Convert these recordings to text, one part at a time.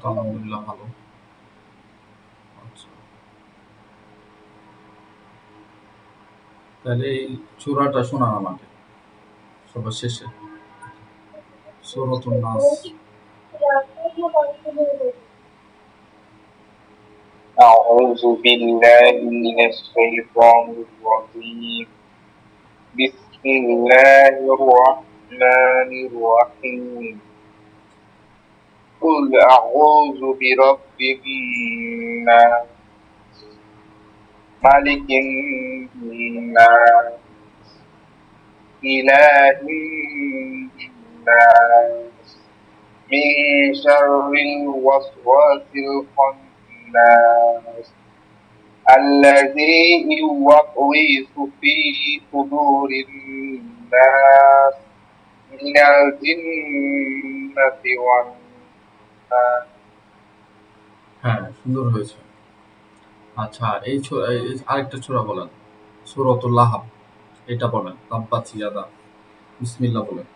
তো আলহামদুলিল্লাহ ভালো। আচ্ছা, তাহলে এই সূরাটা শোনান আমাকে সবার শেষে, সূরাতুন নাস। أعوذ بالله من الشيطان الرجيم بسم الله الرحمن الرحيم قل أعوذ برب الناس ملك الناس إله الناس من شر الوسواس الخناس الذي يوسوس في صدور الناس من الجنة والناس. হ্যাঁ, সুন্দর হয়েছে। আচ্ছা, আরেকটা সূরা বলেন, সূরাতুল লাহাব, এটা বলেন, তাব্বাত ইয়াদা, বিসমিল্লাহ বলেন।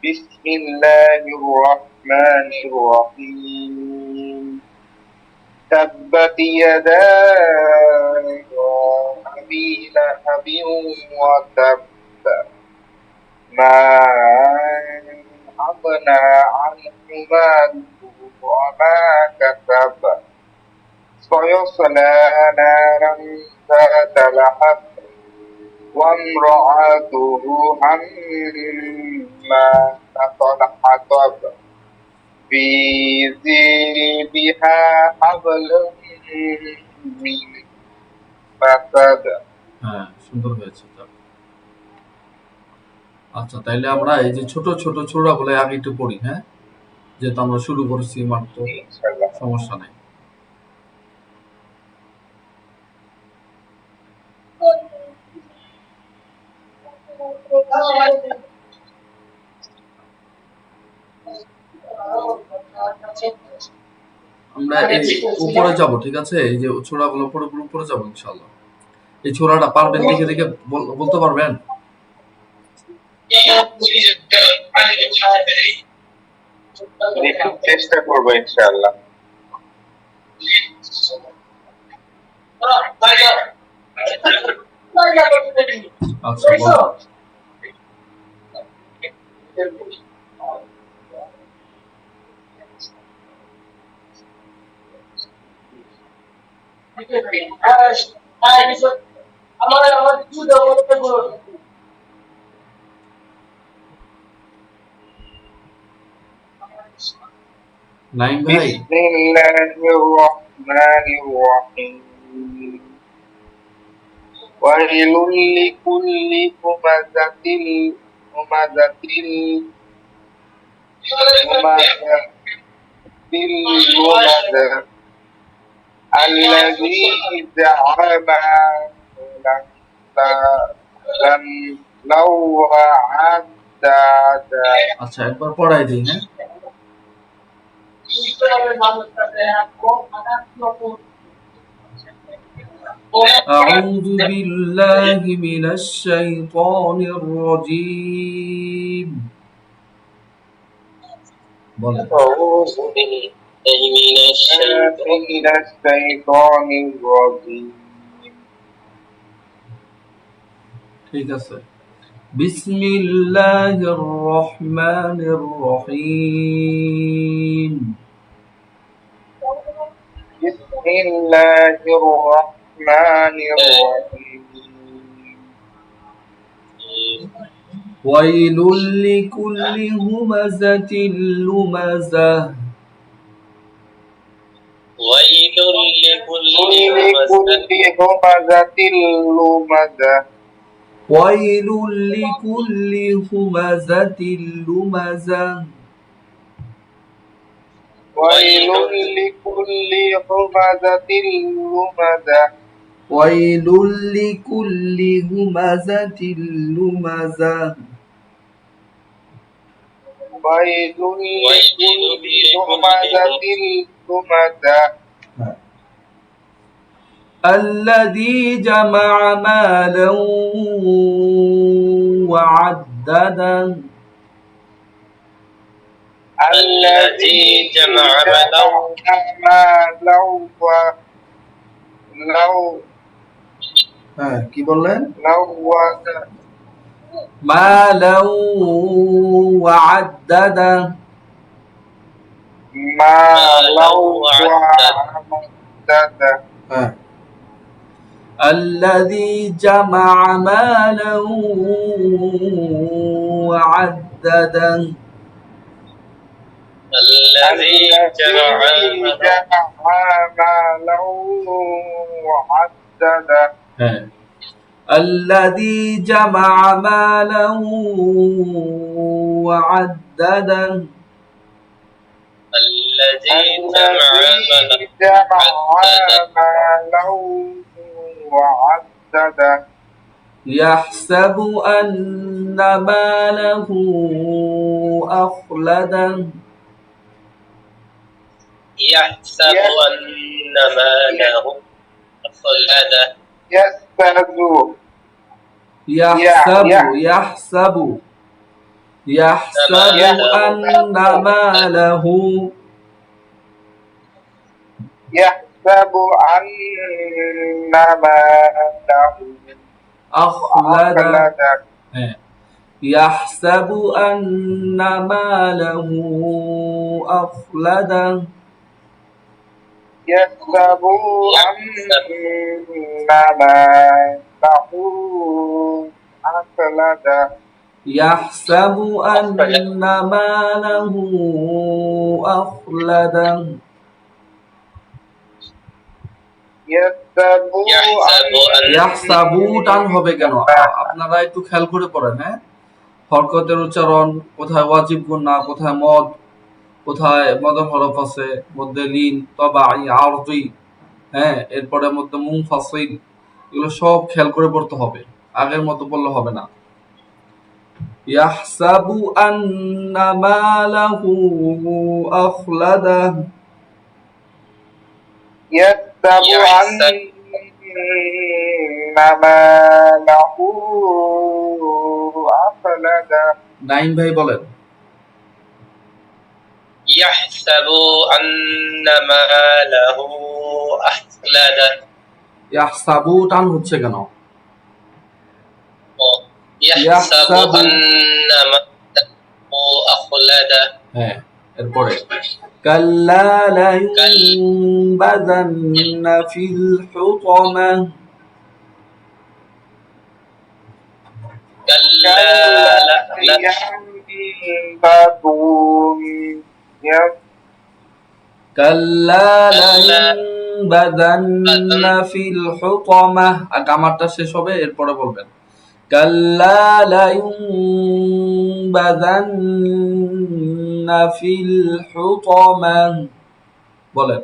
بسم الله الرحمن الرحيم تبت يدا أبي لهب وتب ما أغنى عنه ماله وما كسب سيصلى نارا ذات لهب وامرأته حمالة الحطب في جيدها حبل من مسد. হ্যাঁ, সুন্দর হয়েছে। আচ্ছা, তাইলে আমরা এই যে ছোট ছোট সূরাগুলো আগে একটু পড়ি, হ্যাঁ, যেহেতু আমরা শুরু করেছি মাত্র, সমস্যা নেই। আমরা এই উপরে যাব, ঠিক আছে, এই যে ছোড়াগুলো পরে উপরে যাবো ইনশাল্লাহ। এই ছোড়াটা পারবেন দেখে দেখে বলতে পারবেন? চেষ্টা করবো ইনশাআল্লাহ। আচ্ছা, বলো। নাইম ভাই, বিসমিল্লাহির রহমানির রহিম ওয়াইলুল লিকুল্লি হুমাযাতিল হুমাযাতিল লুমাযা الذي زعم لم نوع عددا. আচ্ছা, একবার পড়াই দিই, হ্যাঁ। أعوذ بالله من الشيطان الرجيم. أعوذ بالله من الشيطان الرجيم. ঠিক আছে। বিসমিল্লাহির রহমানির রহিম। بسم الله الرحمن الرحيم ويل لكل همزة لمزة. ويل لكل همزة لمزة. ويل لكل همزة لمزة. ويل لكل همزة لمزة. ويل لكل همزة لمزة. ويل لكل همزة لمزة. الذي جمع مالا وعدده. الذي جمع مالا হ্যাঁ কি বললেন وعدده مالا وعدده مالا وعدده হ্যাঁ الذي جمع مالا وعدده الذي جمع مالا وعدده হ্যাঁ الذي جمع مالا وعدده الذي جمع مالا وعدده يحسب أن ماله أخلده يحسب أن ماله أخلده يحسب يحسب أن ماله يحسب أن ماله أخلده يحسب أن ماله أخلده يحسب أن ماله أخلده يحسب أن ماله أخلده ইয়াহসাবু টান হবে কেন আপনারা একটু খেয়াল করে পড়েন হ্যাঁ হরকতের উচ্চারণ কোথায় ওয়াজিব গুন্না কোথায় মদ কোথায় মদর হরফ আছে মধ্যে লিন তবাই আরজি হ্যাঁ এরপরে মধ্যে মুনফাসিল এগুলো সব খেয়াল করে পড়তে হবে আগের মতো বললে হবে না ইয়াহসাবু আন্না মালাহু আখলাদা يحسب أن ماله أخلده নাইম ভাই বলেন يحسب أن ماله أخلده ইয়াহসাবু টান হচ্ছে কেন يحسب أن ماله أخلده হ্যাঁ এরপরে কাল্লা লা ইউনবাযান্না ফিল হুতামা كلا কাল্লা লা ইউনবাযান্না ফিল হুতামা গামারটা শেষ হবে এরপরে বলবেন কাল্লা লা ইউনবাযান্না ফিল হুতামা বলেন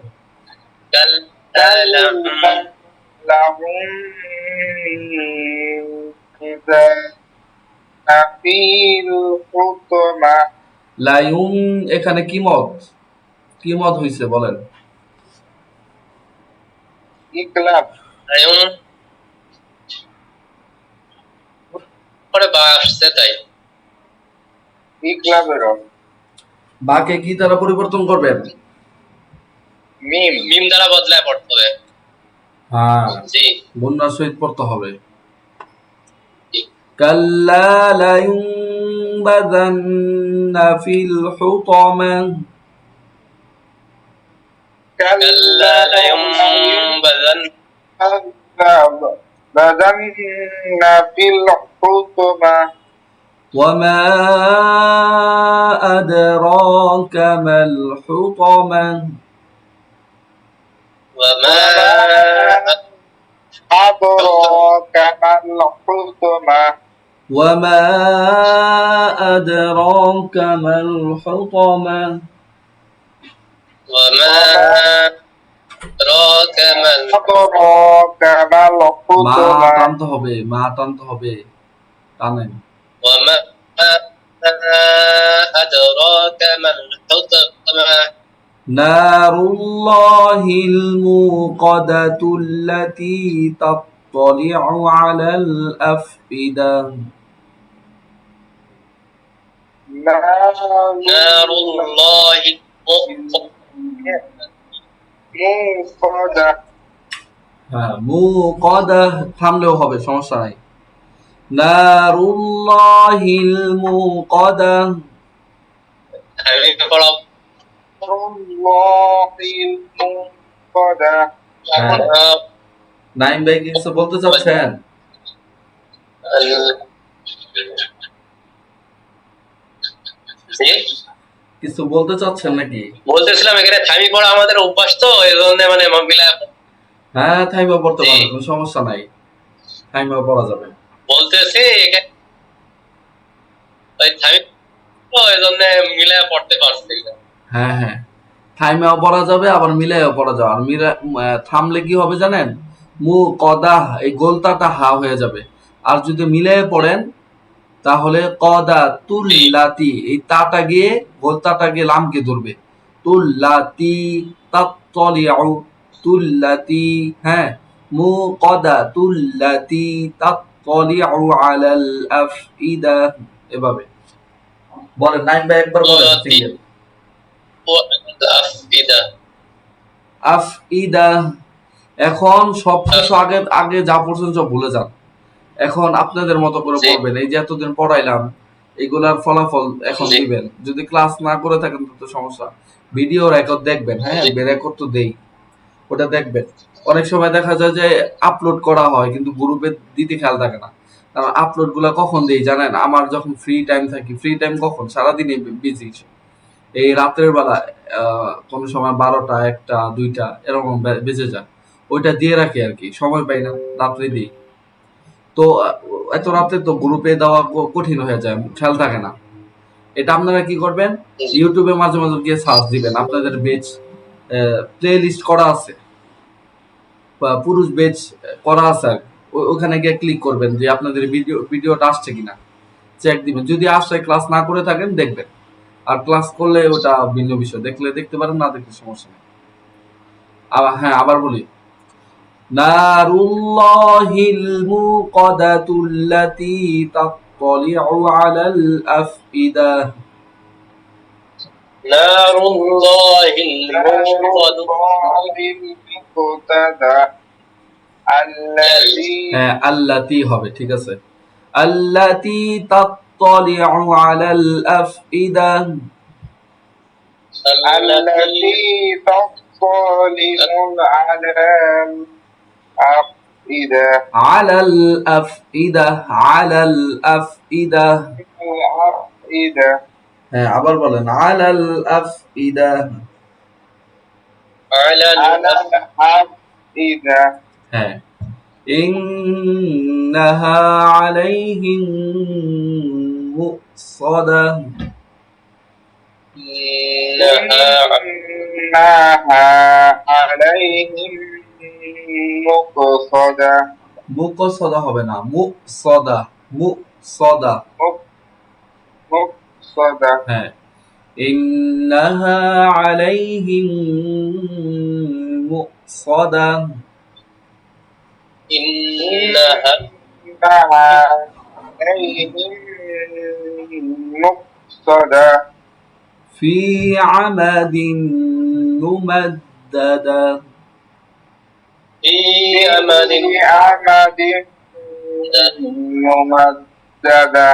লায়ুন এখানে কি মত হইছে বলেন ইকলাব লায়ুন পরে বা আসছে তাই ইকলাবের বাকে কি দ্বারা পরিবর্তন করবেন মিম দ্বারা বদলায় পড়তে হবে হ্যাঁ জি গুন্নার সহিত পড়তে হবে কাল্লা লা ইউনবাযান্না ফিল হুতামা كلا لينبذن في الحطمة وما أدراك ما الحطمة وما أدراك ما الحطمة وما أدراك ما الحطمة وما أدراك ما الحطمة মা টানতে হবে টানেন وما أدراك ما الحطمة نار الله الموقدة التي تطلع على الأفئدة نار الله الموقدة হ্যাঁ, মুকাদা থামলেও হবে, সমস্যা নাই। নারুল্লাহিল মুকাদা। আমি পড়াও الله الموقدة হ্যাঁ, নাইম ভাই কিছু বলতে চাচ্ছেন? কিছু বলতে চাচ্ছেন নাকি? বলতেছিলাম এখানে থামি পড়া আমাদের অভ্যাস, তো এই জন্য মানে মিলা হ্যাঁ, থাইমা পড়তে পারবেন, কোনো সমস্যা নাই, থাইমা পড়া যাবে। বলতেছি ওই থামি এই জন্য মিলা পড়তে পারছি। হ্যাঁ হ্যাঁ, থাইমাও পড়া যাবে আবার মিলাইও পড়া যাবে। আর থামলে কি হবে জানেন? মু কদা, এই গোলতাটা হা হয়ে যাবে। আর যদি মিলাই পড়েন তাহলে কদা তুল্লাতি, এই তাটা গিয়ে গোলতাটা গিয়ে লামকে ধরবে। তুল্লাতি তাত্তলিউ, তুল্লাতি, হ্যাঁ, মু কদা তুল্লাতি তাত্তলিউ আলাল আফইদা, এভাবে বলেন। নাইম ভাই একবার বলেন সিঙ্গেল। আফইদা। এখন সবকিছু আগে আগে যা পড়ছেন সব ভুলে যান। এখন আপনাদের মতো করে পড়বেন। এই যে এতদিন পড়াইলাম, এগুলার ফলাফল এখন দিবেন। যদি ক্লাস না করে থাকেন তো সমস্যা, ভিডিও রেকর্ড দেখবেন। হ্যাঁ, রেকর্ড তো দেই, ওটা দেখবেন। অনেক সময় দেখা যায় যে আপলোড করা হয় কিন্তু গ্রুপে দিতে খেয়াল থাকে না। কারণ আপলোড গুলা কখন দেই জানেন? আমার যখন ফ্রি টাইম থাকি। ফ্রি টাইম কখন? সারাদিনে বিজি। এই রাতের বেলা কোনো সময় 12টা, 1টা, 2টা এরকম বেজে যায়, ওইটা দিয়ে রাখি আর কি, সময় পাই না, রাত্রে দিই। তো এত রাতে তো গ্রুপে দেওয়া কঠিন হয়ে যায়, খেয়াল থাকে না। এটা আপনারা কি করবেন, ইউটিউবে মাঝে মাঝে গিয়ে সার্চ দিবেন, আপনাদের বেচ প্লে লিস্ট করা আছে, পুরুষ বেচ করা আছে আর ওখানে গিয়ে ক্লিক করবেন যে আপনাদের ভিডিওটা আসছে কিনা, চেক দিবেন। যদি আসে, ক্লাস না করে থাকেন দেখবেন। আর ক্লাস করলে ওটা ভিন্ন বিষয়, দেখলে দেখতে পারেন, না দেখলে সমস্যা নেই। আবার হ্যাঁ, আবার বলি, নারুল্লাহিল মুকাদাতুল্লাতী তাত্তালিউ আলাল আফইদা। নারুল্লাহিল মুকাদা হ্যাঁ, আল্লাতী হবে, ঠিক আছে। আল্লাতী তাত্তালিউ আলাল আফইদা। التي تطلع على الأفئدة আলাল আফইদা, আলাল আফইদা। হ্যাঁ, আবার বলেন, আলাল আফইদা। على الأفئدة হ্যাঁ, ইন্নাহা আলাইহিম মুসাদা। إنها عليهم مقصدة মুকসদা হবে না, মুসদা, মুসদা। مقصدة হ্যাঁ, ইন্নাহা আলাইহিম মুসাদা। إنها عليهم مقصدة في عمد ممددة. في أمد ممددة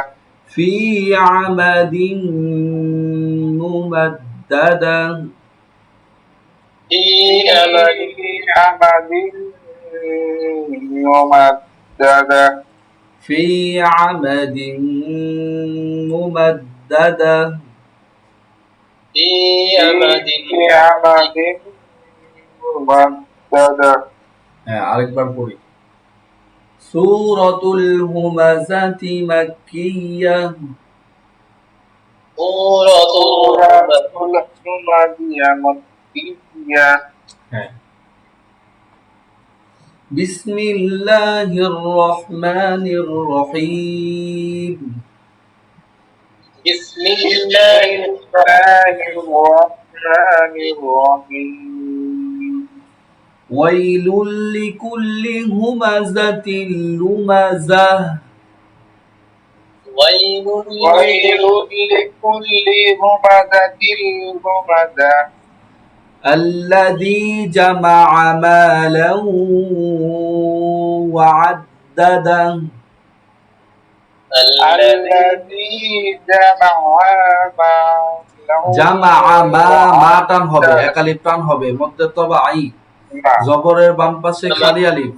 في عمد ممددة. في أمد ممددة في عمد ممددة. في أمد ممددة হ্যাঁ, আরেকবার পড়ি। সূরাতুল হুমাযাতি মাক্কিয়্যা। سورة مكية হ্যাঁ। বিসমিল্লাহির রহমানির রহিম। بسم الله الرحمن الرحيم ويل لكل همزة لمزة. ويل ويل لكل همزة لمزة الذي جمع مالا وعدده الذي جمع ماله জামা মা টান হবে, একালিফ টান হবে, মধ্যে তবা আই, জবরের বাম পাশে খালি আলিফ।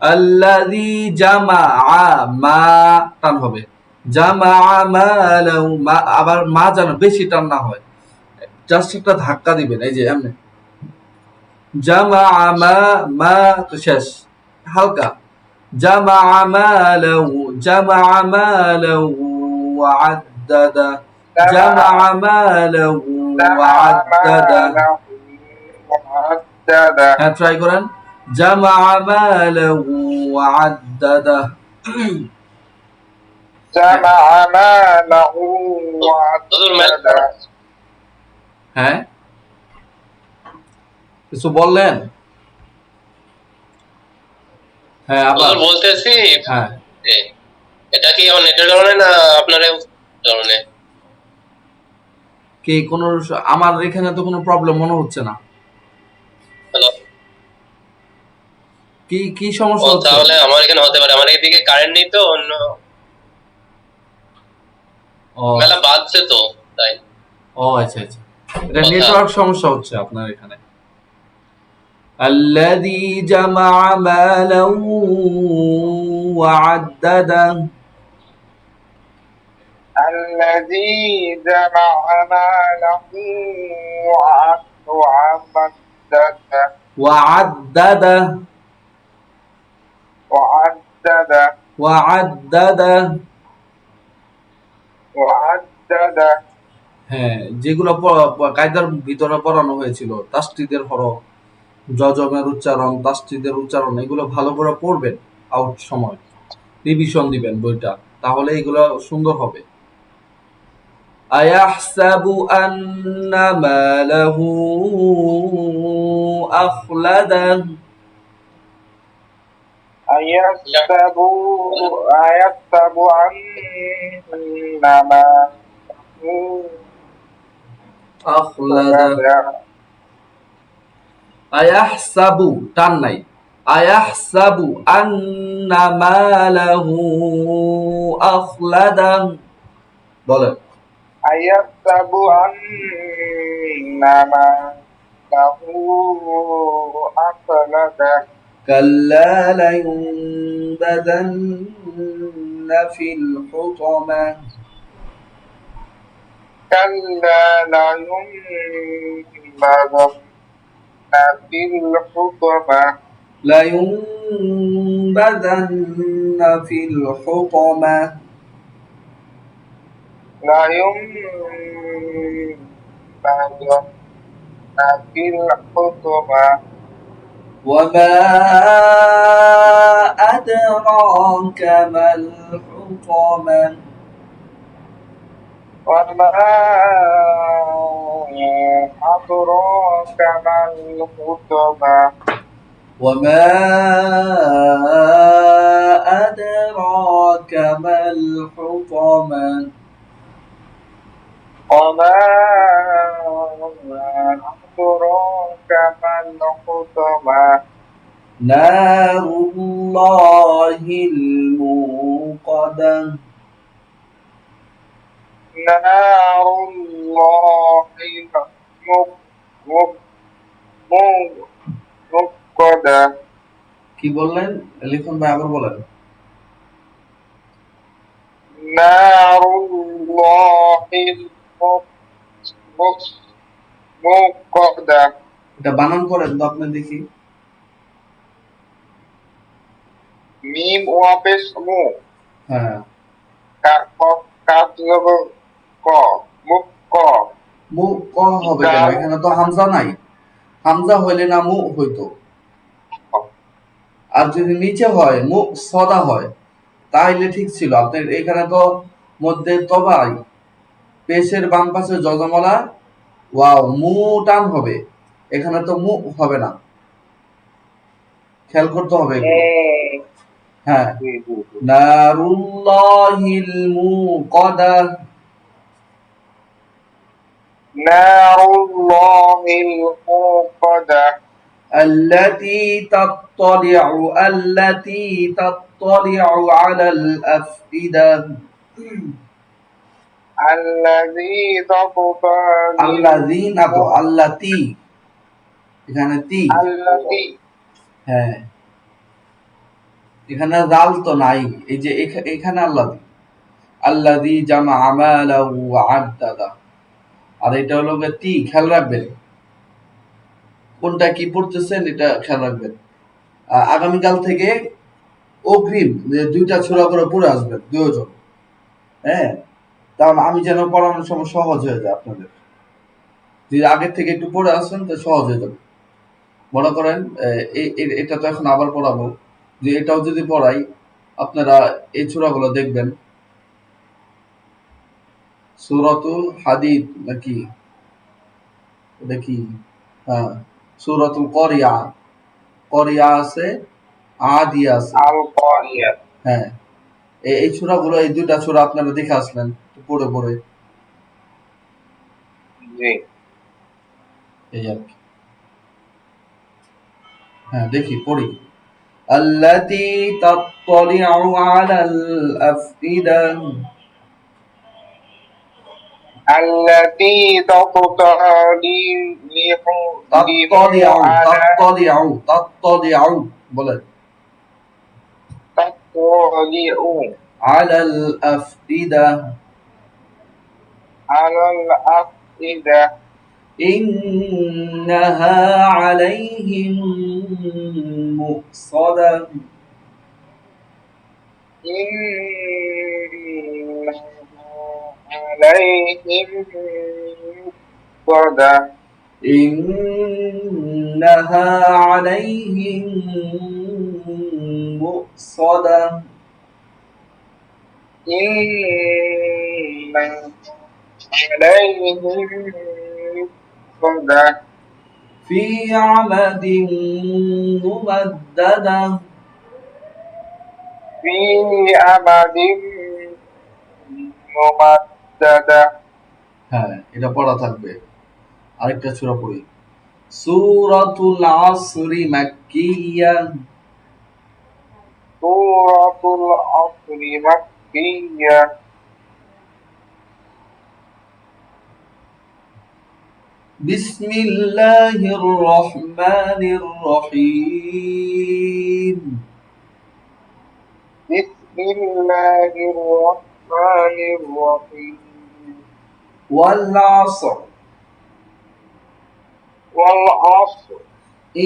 আল্লাযী জামা মা টান হবে, জামা মালাহু, মা আবার মা যেন বেশি টান না হয়, জাস্ট একটা ধাক্কা দিবেন, এই যে এমনি জামা মা তো শেষ, হালকা জামা মালাহু ওয়া আদ্দাদা, জামা মালাহু ওয়া আদ্দাদা। وعدده হ্যাঁ, ট্রাই করেন, জামা মালাহু ওয়া আদ্দাদা। جمع ماله وعدده হ্যাঁ, কিছু বললেন? হ্যাঁ, আবার হুজুর বলতেছি, হ্যাঁ, এটা কি আমার নেটের কারণে না আপনার কারণে? কি কোন, আমার এখানে তো কোনো প্রবলেম মনে হচ্ছে না। হ্যালো, কি কি সমস্যা হচ্ছে? তাহলে আমার এখানে হতে পারে, আমার এদিকে কারেন্ট নেই তো, অন্য ও মেলা বাজছে তো তাই। আচ্ছা আচ্ছা, এটা নেটওয়ার্ক সমস্যা হচ্ছে আপনার এখানে। الذي جمع مالا وعدده الذي جمع ماله وعدده وعدده وعدده وعدده وعدده হ্যাঁ, যেগুলো কায়দার ভিতরে পড়ানো হয়েছিল, তাসদীদের হরফ, জজমের উচ্চারণ, তাসদীদের উচ্চারণ, এগুলো ভালো করে পড়বেন, আউট সময় রিভিশন দিবেন বইটা, তাহলে এগুলো সুন্দর হবে। আয়াহসাবু আন্না মালাহু আখলাদা, أيحسب أن ماله আখলাদা, আয়াহসাবু টান নাই, আয়াহসাবু আন্না মালাহু আখলাদা, বলেন أيحسب أن ماله أخلده كلا لينبذن في الحطمة كلا لينبذن في الحطمة لينبذن في الحطمة لينبذن في الحطمة وما أدراك ما الحطمة وما أدراك ما الحطمة وما أدراك ما الحطمة وما أدراك ما الحطمة نار الله الموقدة نار الله الموقدة কি বললেন লিখন ভাই, আবার বলেন। نار الله الموقدة এটা বানান করেন তো আপনি দেখি। মিম ওয়াপেশ মু হ্যাঁ, কাপ ক মুখ ক মু ক হবে কেন? এখানে তো হামজা নাই, হামজা হইলে না মু হইতো, আর যদি নিচে হয় মু সদা হয় তাইলে ঠিক ছিল। আপনার এখানে তো মধ্যে তবাই, পেশের বাম পাশে জজমলা, ওয়াও মু টান হবে, এখানে তো মু হবে না, খেয়াল করতে হবে এগুলো। হ্যাঁ, জি জি জি নারুল্লাহিল মুকাদা, নারুল্লাহিল মুকাদা التي تطلع على الأفئدة. الذي تطلع আল্লাযী না তো, আল্লাতী, এখানে তি, الذي হ্যাঁ এখানে জাল তো নাই, এই যে এখানে আল্লাযী, আল্লাযী জামা আমালাহু ওয়া আদ্দাদা, আর এটা হলো গিয়ে তি, খেয়াল রাখবেন কোনটা কি পড়তেছেন, এটা খেয়াল রাখবেন। আগামীকাল থেকে অগ্রিম যে 2টা সূরা করে পড়ে আসবেন দুইজন, হ্যাঁ, কারণ আমি যেন পড়ানোর সময় সহজ হয়ে যায় আপনাদের। যদি আগের থেকে একটু পড়ে আসেন তো সহজ হয়ে যাবে। মনে করেন এটা তো এখন আবার পড়াবো, যে এটাও যদি পড়াই আপনারা এই সূরাগুলো দেখবেন, সূরাতুল হাদিদ নাকি এটা কি, হ্যাঁ সূরাতুল করিয়া, করিয়া আছে, আদিয়া আছে, আল কারিয়া হ্যাঁ এই সূরাগুলো, এই 2টা সূরা আপনারা দেখে আসলেন পড়ে পড়ে, জি এই আর কি। হ্যাঁ দেখি পড়ি। التي تطلع على الأفئدة. التي تطلع تطلع বলেন على الأفئدة. على الأفئدة إنها عليهم مؤصدة. عليهم مؤصدة إنها عليهم مؤصدة. عليهم مؤصدة في عمد ممددة. في أمد ممددة হ্যাঁ এটা পড়া থাকবে। আরেকটা সূরা পড়ি, সূরাতুল আসরি মাক্কিয়া। سورة العصر مكية বিসমিল্লাহির রহমানির রহিম। بسم الله الرحمن الرحيم ওয়াল আসর والعصر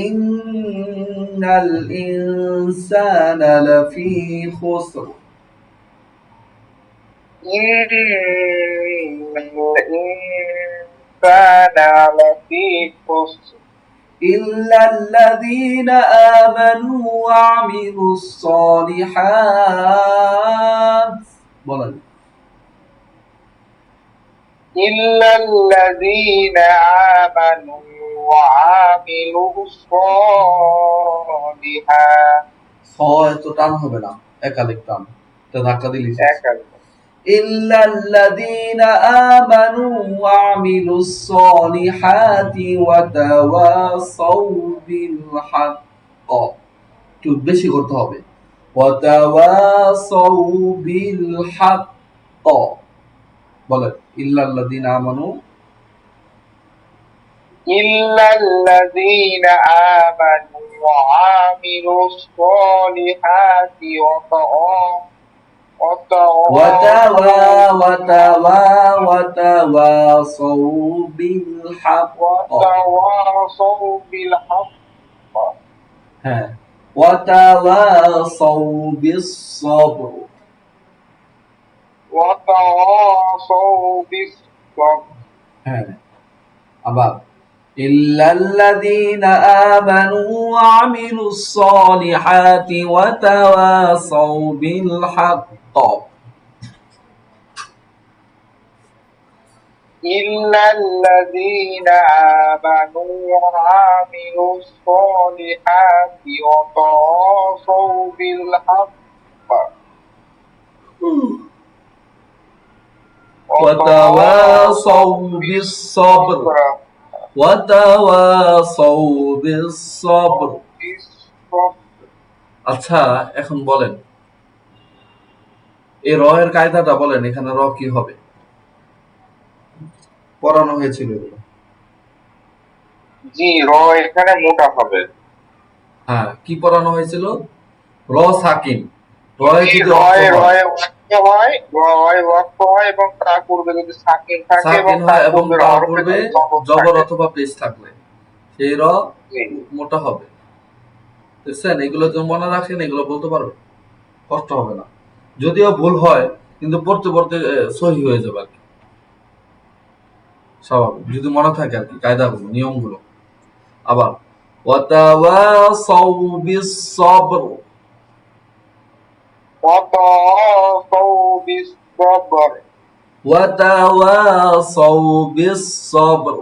ইন্নাল ইনসানা লাফি খুসর। إن الإنسان لفي خسر إلا الذين آمنوا وعملوا الصالحات. বলেন إلا الذين آمنوا وعملوا الصالحات ছয় তো টান হবে না, একালিক টান, এটা ধাক্কা দিলি। أكل إلا الذين آمنوا وعملوا الصالحات وتواصوا بالحق, একটু বেশি করতে হবে, وتواصوا بالحق. বলেন إلا الذين آمنوا إلا الذين آمنوا وعملوا الصالحات وتواصوا بالحق. وتواصوا بالحق হ্যাঁ وتواصوا بالصبر. وتواصوا بالصبر হ্যাঁ আবার إلا الذين آمنوا وعملوا الصالحات وتواصوا بالحق. إلا الذين آمنوا وعملوا الصالحات وتواصوا بالحق وتواصوا بالصبر وتواصوا بالصبر আচ্ছা এখন বলেন এই র এর কায়দাটা বলেন এখানে র কি হবে পড়ানো হয়েছিল এগুলো জি র এখানে মোটা হবে হ্যাঁ কি পড়ানো হয়েছিল র সাকিন র এ জি, যদি রয় অক্ষর হয়, রয় ওয়াক্য হয় রয় ওয়াক্য হয় এবং তা পূর্বে যদি সাকিন থাকে এবং সাকিন তা হয় এবং পূর্বের তার হরফে পূর্বে যদি জবর জবর থাকে। অথবা পেশ থাকলে সেই র জি। মোটা হবে বুঝছেন এগুলো যদি মনে রাখেন এগুলো বলতে পারবেন কষ্ট হবে না যদিও ভুল হয় কিন্তু পড়তে পড়তে সহি হয়ে যাবে আর কি স্বাভাবিক যদি মনে থাকে আর কি কায়দাগুলো নিয়মগুলো আবার ওয়াতাওয়াসাউ বিস-সাবর وتواصوا بالصبر ওয়াতাওয়াসাউ বিস-সাবর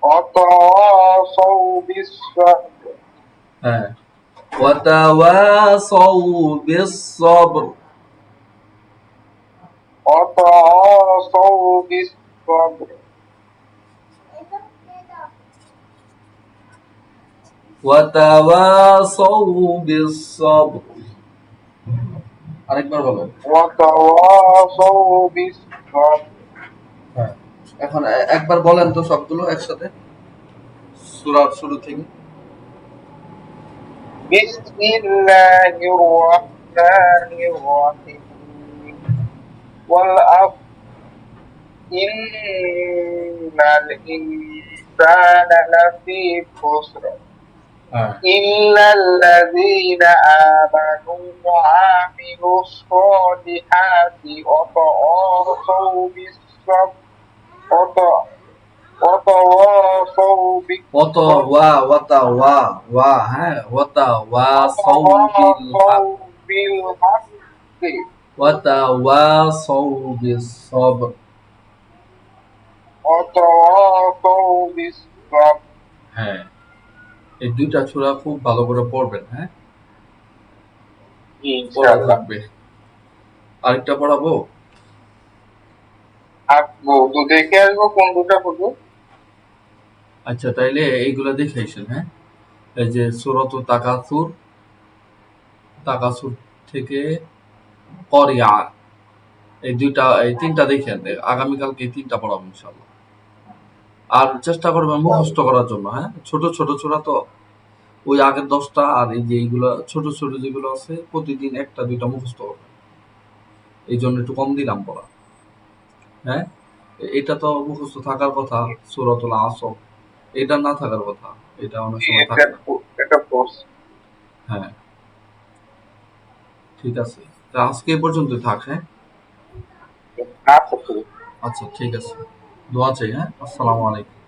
وتواصوا بالصبر হ্যাঁ ওয়াতাওয়াসাউ বিস-সাবর وتواصوا بالصبر ওয়াতাওয়াসাউ বিস-সাবর আরেকবার বলেন وتواصوا بالصبر হ্যাঁ এখন একবার বলেন তো সবগুলো একসাথে সূরার শুরু থেকে بسم الله الرحمن الرحيم والعصر إن الإنسان لفي خسر হ্যাঁ إلا الذين آمنوا وعملوا الصالحات وتواصوا بالصبر وتواصوا অত ওয়াতা ওয়া হ্যাঁ ওয়াতাওয়াসাউ بالحق ওয়াতাওয়াসাউ বিস-সাবর وتواصوا بالصبر হ্যাঁ এই দুইটা সূরা খুব ভালো করে পড়বেন হ্যাঁ পড়া ইনশাআল্লাহ থাকবে আরেকটা পড়াবো আসবো তো দেখে আসবো কোন দুটা পড়বো আচ্ছা তাইলে এইগুলা দেখে আসেন হ্যাঁ এই যে সূরাতুত তাকাসুর থেকে করিয়া এই তিনটা দেখেন আগামীকালকে এই তিনটা পড়াবো ইনশাআল্লাহ আর চেষ্টা করবেন মুখস্থ করার জন্য হ্যাঁ ছোট ছোট সূরা তো ওই আগের 10টা আর এই যে এইগুলা ছোট ছোট যেগুলো আছে প্রতিদিন একটা দুইটা মুখস্থ করবেন এই জন্য একটু কম দিলাম পড়া হ্যাঁ এটা তো মুখস্থ থাকার কথা সূরাতুল আসর এটা না থাকার কথা এটা অনেক সময় থাকে না এটা কোর্স হ্যাঁ ঠিক আছে তা আজকে এই পর্যন্ত থাক হ্যাঁ আচ্ছা আচ্ছা ঠিক আছে দোয়া চাই হ্যাঁ আসসালামু আলাইকুম